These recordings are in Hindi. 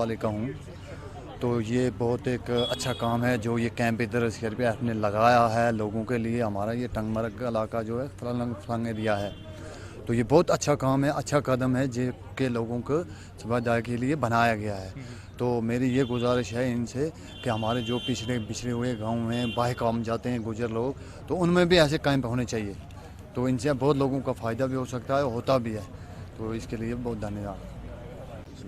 वाले का हूँ। तो ये बहुत एक अच्छा काम है जो ये कैंप इधर शहर पे आपने लगाया है लोगों के लिए। हमारा ये टंगमरग इलाका जो है फलांग एरिया है, तो ये बहुत अच्छा काम है, अच्छा कदम है जो के लोगों को सुविधा के लिए बनाया गया है। तो मेरी ये गुजारिश है इनसे कि हमारे जो पिछड़े हुए गांव हैं, बाहर काम जाते हैं गुजर लोग, तो उनमें भी ऐसे कैंप होने चाहिए। तो इनसे बहुत लोगों का फ़ायदा भी हो सकता है, होता भी है। तो इसके लिए बहुत धन्यवाद।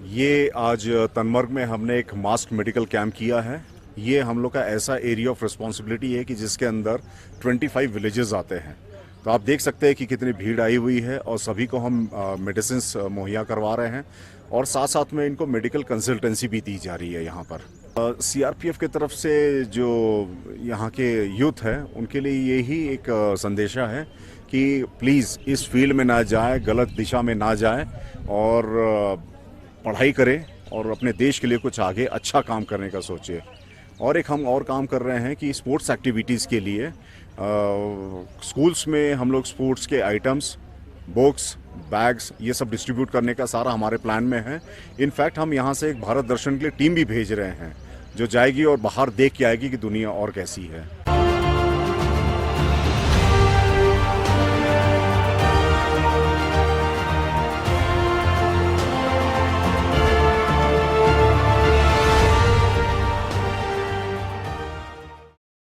ये आज तनमर्ग में हमने एक मास्क मेडिकल कैंप किया है। ये हम लोग का ऐसा एरिया ऑफ रिस्पॉन्सिबिलिटी है कि जिसके अंदर 25 विलेजेस आते हैं। तो आप देख सकते हैं कि कितनी भीड़ आई हुई है और सभी को हम मेडिसिन मुहैया करवा रहे हैं और साथ साथ में इनको मेडिकल कंसल्टेंसी भी दी जा रही है यहाँ पर। सीआरपीएफ की तरफ से जो यहाँ के यूथ है उनके लिए यही एक संदेशा है कि प्लीज़ इस फील्ड में ना जाए, गलत दिशा में ना जाए और पढ़ाई करें और अपने देश के लिए कुछ आगे अच्छा काम करने का सोचिए। और एक हम और काम कर रहे हैं कि स्पोर्ट्स एक्टिविटीज़ के लिए स्कूल्स में हम लोग स्पोर्ट्स के आइटम्स, बुक्स, बैग्स ये सब डिस्ट्रीब्यूट करने का सारा हमारे प्लान में है। इनफैक्ट हम यहाँ से एक भारत दर्शन के लिए टीम भी भेज रहे हैं जो जाएगी और बाहर देख के आएगी कि दुनिया और कैसी है।